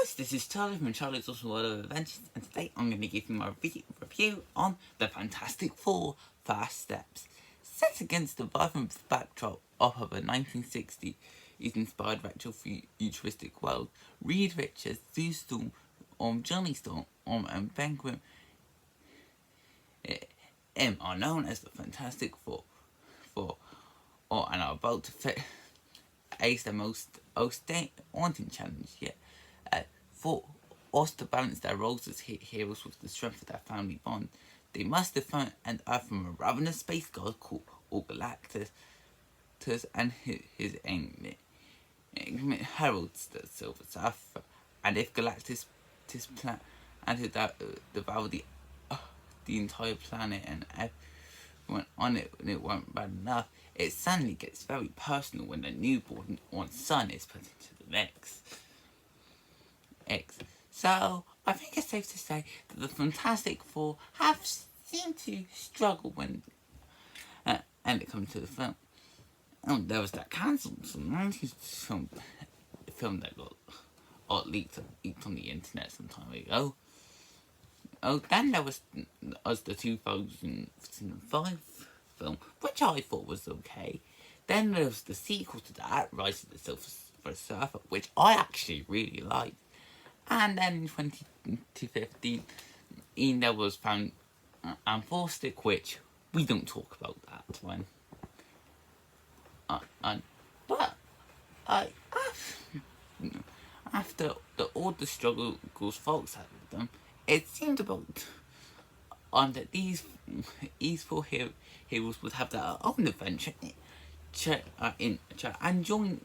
guys, this is Charlie from Charlie's Awesome World of Adventures, and today I'm going to give you my review on The Fantastic Four Fast Steps. Set against the vibrant backdrop of a 1960s inspired retro futuristic world, Reed Richards, Sue Storm, Johnny Storm, and Ben Grimm are known as the Fantastic Four, and are about to ace the most daunting challenge yet. Forced to balance their roles as heroes with the strength of their family bond, they must defend Earth from a ravenous space god called Galactus, and his aim heralds the Silver Surfer. And if Galactus plan and to devour the entire planet and everyone on it, and it weren't bad enough, it suddenly gets very personal when the newborn son is put into the mix. So, I think it's safe to say that the Fantastic Four have seemed to struggle when it comes to the film. There was that cancelled 90s film that got leaked on the internet some time ago. Then there was the 2005 film, which I thought was okay. Then there was the sequel to that, Rise of the Silver Surfer, which I actually really liked. And then in 2015, there was Found and Stick, which we don't talk about that one. But after all the struggles folks had with them, it seemed about that these four heroes would have their own adventure and join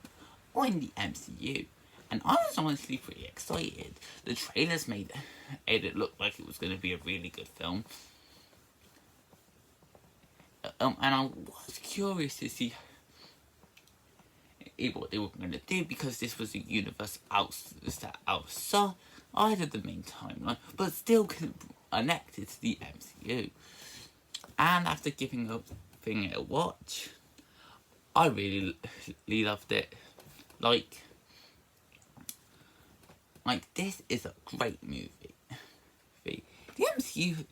the MCU. And I was honestly pretty excited. The trailers made it look like it was going to be a really good film. And I was curious to see what they were going to do, because this was a universe outside of the main timeline, but still connected to the MCU. And after giving it a watch, I really loved it. Like, this is a great movie. The MCU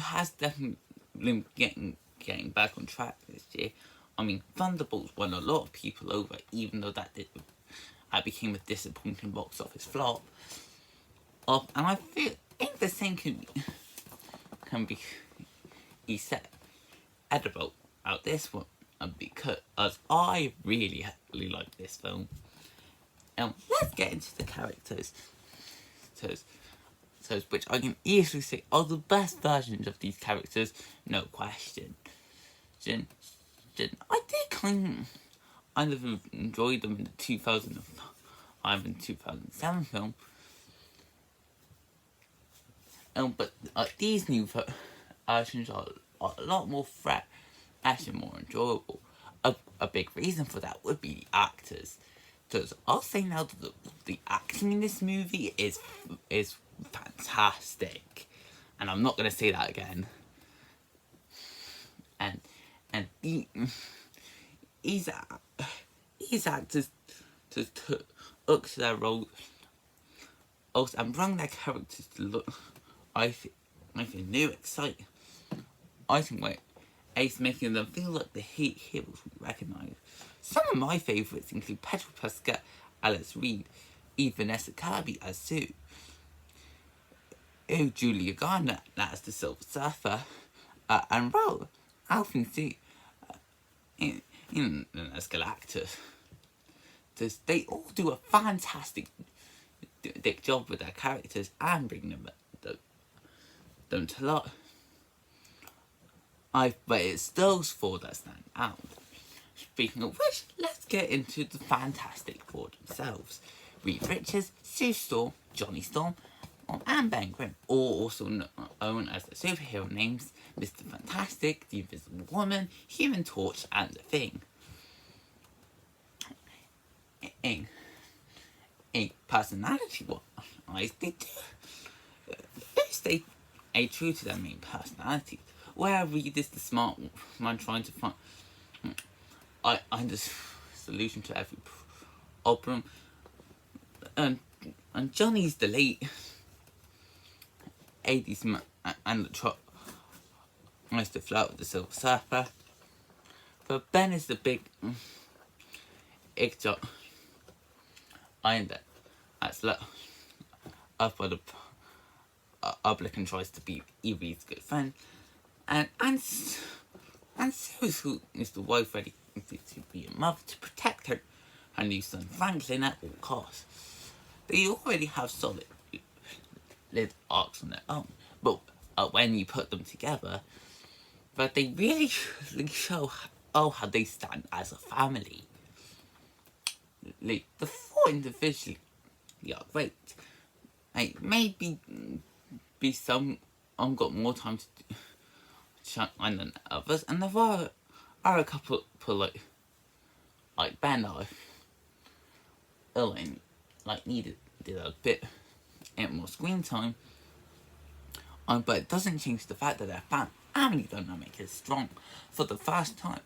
has definitely been getting back on track this year. I mean, Thunderbolts won a lot of people over, even though that became a disappointing box office flop. And I think the same can be said about this one, because I really like this film. Let's get into the characters, which I can easily say are the best versions of these characters, no question. I did kind of enjoy them in the 2005 and 2007 film. But these new versions are a lot more fresh and more enjoyable. A big reason for that would be the actors. Because I'll say now that the acting in this movie is fantastic, and I'm not going to say that again. And these actors took to their roles and bring their characters to look, I think new, exciting way, making them feel like the heroes we recognise. Some of my favourites include Pedro Pascal, Alice Reed, Vanessa Kirby as Sue, Julia Garner as the Silver Surfer, and Alvin C. As Galactus. They all do a fantastic job with their characters and bring them to life. But it's those four that stand out. Speaking of which, let's get into the Fantastic Four themselves. Reed Richards, Sue Storm, Johnny Storm, and Ben Grimm, all also known as the superhero names Mr. Fantastic, the Invisible Woman, Human Torch, and The Thing. In personality-wise, they stay true to their main personalities, where Reed is the smart man trying to find the solution to every problem, and And Johnny's the late 80s man and the truck nice to float with the Silver Surfer. But Ben is the big idiot and that's up by the public and tries to be Evie's good friend. And Sarah's who is the wife ready to be a mother to protect her new son Franklin at all costs. They already have solid arcs on their own, but when you put them together, but they really show how they stand as a family. Like, the four individually are great. Like, maybe be some got more time to shine than others, and there are a couple like Ben Elaine needed a bit more screen time. But it doesn't change the fact that their family dynamic is strong. For the first time,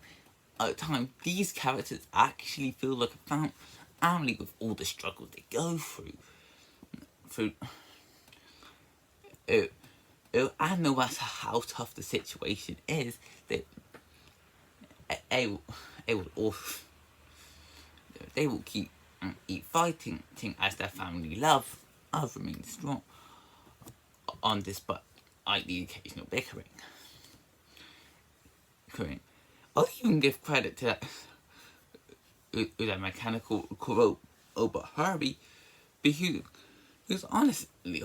these characters actually feel like a family with all the struggles they go through. And no matter how tough the situation is, they will keep fighting as their family love remains strong on despite the occasional bickering. I'll even give credit to that mechanical Oba Herbie, because honestly,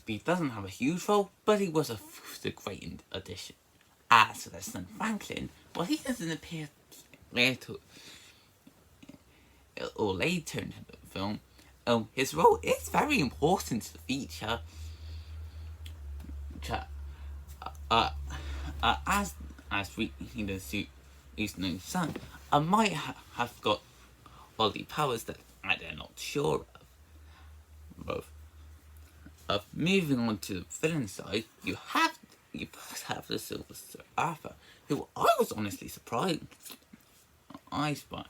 he doesn't have a huge role, but he was a great addition. As for their son Franklin, well, he doesn't appear later in the film. His role is very important to the feature. As reading the suit is known son, I might have got all the powers that they're not sure of. Moving on to the villain side, you first have the Silver Surfer, who I was honestly surprised by.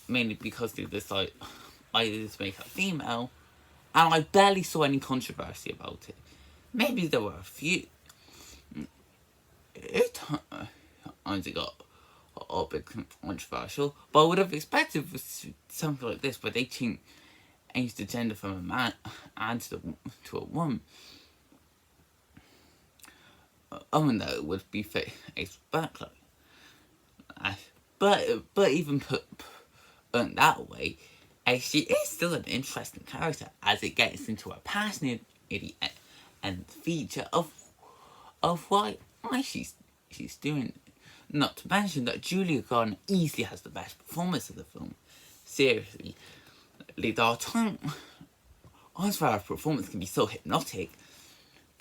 Mainly because they decided either to make her female, and I barely saw any controversy about it. Maybe there were a few. It got a bit controversial, but I would have expected for something like this, where they changed the gender from a man and to a woman. Though it would be faced backlash. But even put that way, she is still an interesting character as it gets into a passionate and feature of why she's doing it. Not to mention that Julia Garner easily has the best performance of the film. Seriously, there are times where her performance can be so hypnotic.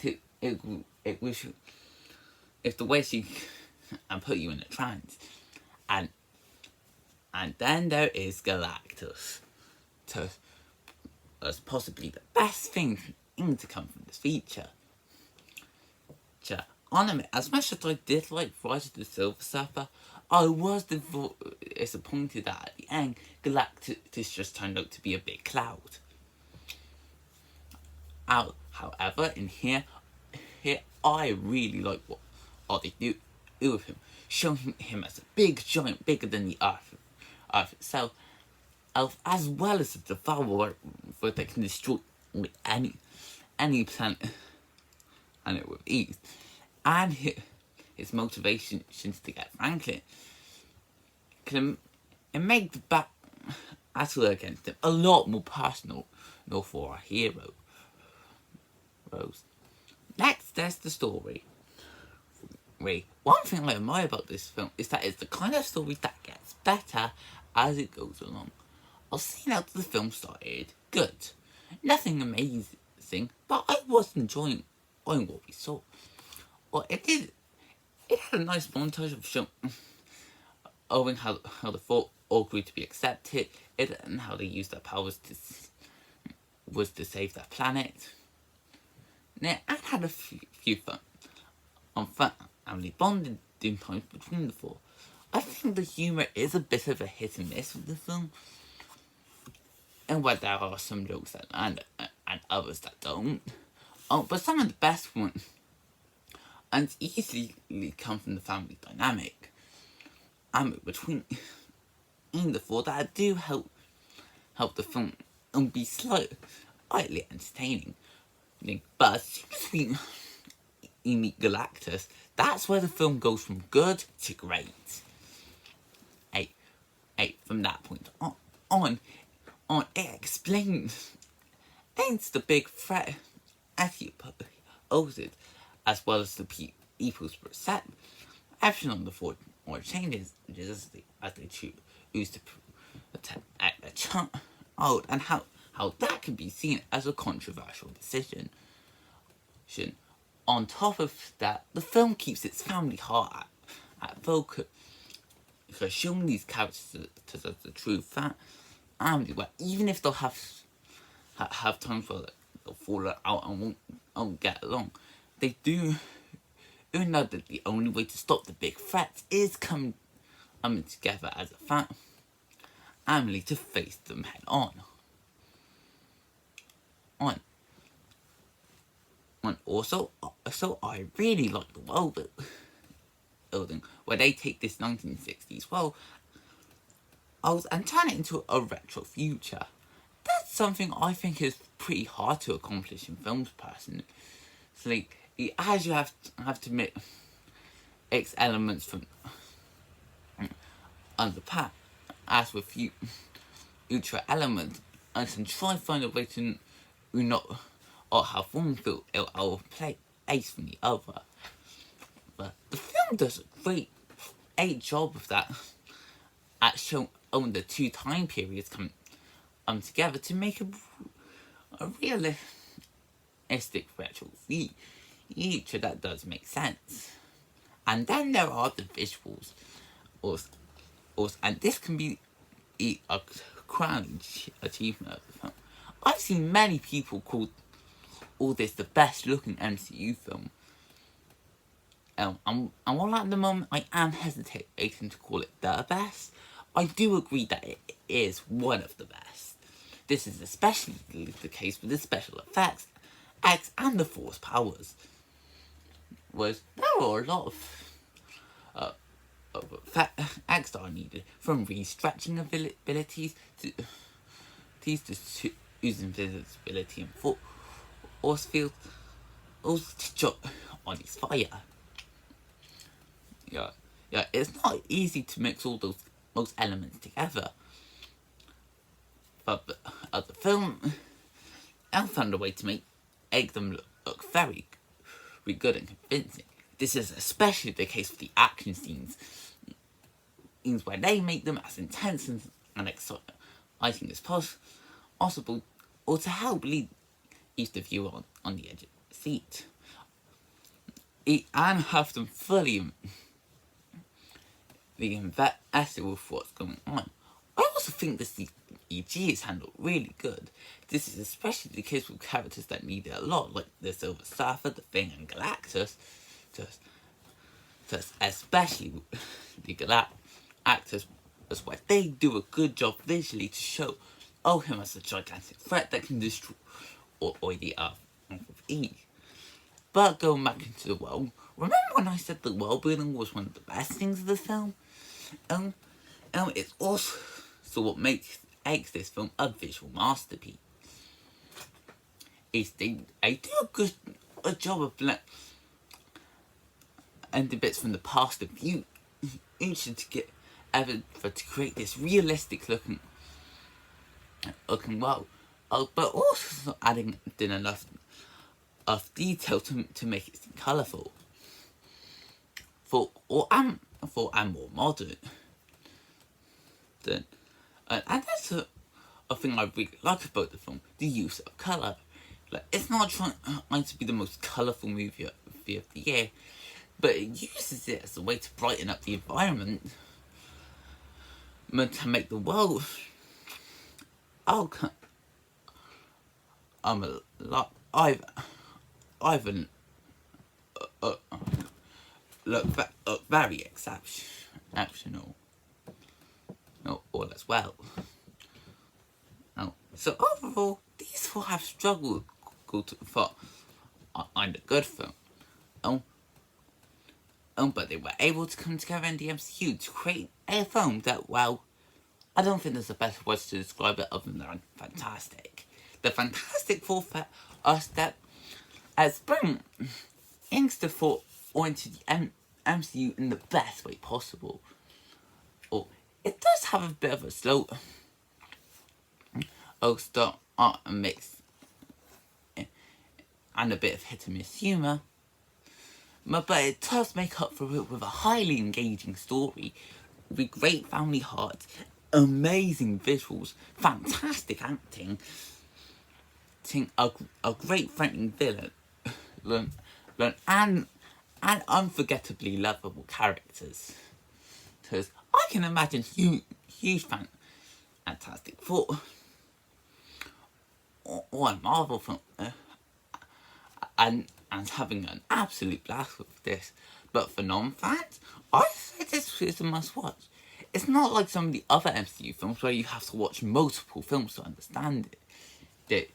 If the way she can put you in a trance, and then there is Galactus, as possibly the best thing to come from this feature. As much as I did like Rise of the Silver Surfer, I was disappointed that at the end Galactus just turned out to be a big cloud. However, in here I really like what they do with him, showing him as a big giant, bigger than the Earth itself, as well as a devourer that can destroy any planet with ease. And his motivations to get Franklin can make the battle against him a lot more personal for our hero. Next, there's the story. One thing I admire about this film is that it's the kind of story that gets better as it goes along. I'll say now that the film started good. Nothing amazing, but I was enjoying what we saw. Well, it had a nice montage of showing how the four all agreed to be accepted, and how they used their powers to save their planet. Now, I had a few family bonding times between the four. I think the humour is a bit of a hit and miss with the film. and where there are some jokes that land and others that don't. But some of the best ones and easily come from the family dynamic and between in the four that do help the film and be slightly entertaining. But as soon as we meet Galactus, that's where the film goes from good to great. From that point on, it explains the big threat as he poses, as well as the people's perception on the four or changes as they choose to protect a child, and how that can be seen as a controversial decision. On top of that, the film keeps its family heart at focus, because showing these characters as the true family, where even if they'll have times where they'll fall out and won't get along, they do know that the only way to stop the big threats is coming together as a family to face them head on. Also, I really like the world building where they take this 1960s world and turn it into a retro future. That's something I think is pretty hard to accomplish in films, personally. So, as you have to mix elements from the past, as with future elements, and try to find a way to not or have one feel or play ace from the other. But the film does a job of that at showing the two time periods come together to make a realistic retro future that does make sense. And then there are the visuals, and this can be a crowning achievement of the film. I've seen many people call all this the best looking MCU film. And while at the moment I am hesitating to call it the best, I do agree that it is one of the best. This is especially the case with the special effects, X, and the Force powers. Whereas there are a lot of effects that are needed, from re-stretching abilities to using visibility and force field, also to jump on his fire. Yeah, it's not easy to mix all those elements together. But the film, I found a way to make them look very good and convincing. This is especially the case with the action scenes where they make them as intense and exciting as possible, or to help lead each viewer on the edge of the seat. And have them fully invested with what's going on. I also think the CG is handled really good. This is especially the case with characters that need it a lot, like the Silver Surfer, the Thing, and Galactus. Especially the Galactus, as well. They do a good job visually to show him as a gigantic threat that can destroy the Earth with ease. But going back into the world, remember when I said the world building was one of the best things of the film? It's also what makes this film a visual masterpiece. Is they do a job of and the bits from the past and future to create this realistic looking world, but also adding in enough of detail to make it seem colourful and more modern. And that's a thing I really like about the film: the use of colour. It's not trying to be the most colourful movie of the year, but it uses it as a way to brighten up the environment, to make the world look very exceptional, all as well. So overall, these four have struggled to find a good film. But they were able to come together in the MCU to create a film that, well, I don't think there's a better word to describe it other than fantastic. The Fantastic Four for us that has bring into the four or into the MCU in the best way possible. Or it does have a bit of a slow start and mix and a bit of hit and miss humour. But it does make up for it with a highly engaging story, with great family heart, amazing visuals, fantastic acting, a great threatening villain, and unforgettably lovable characters. Because I can imagine huge Fantastic Four or a Marvel film and having an absolute blast with this. But for non-fans, I say this is a must-watch. It's not like some of the other MCU films where you have to watch multiple films to understand it.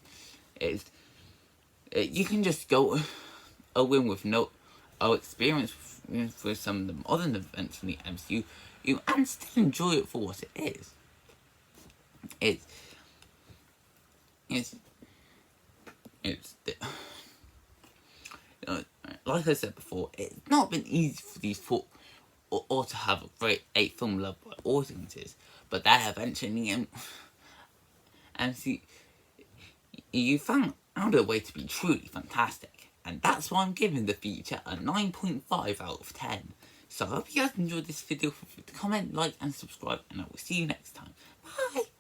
You can just go in with no experience with some of the modern events in the MCU, and still enjoy it for what it is. Like I said before, it's not been easy for these four or to have a great 8 film loved by audiences, but they have eventually you found a way to be truly fantastic, and that's why I'm giving the feature a 9.5 out of 10. So I hope you guys enjoyed this video. Feel free to comment, like and subscribe, and I will see you next time. Bye!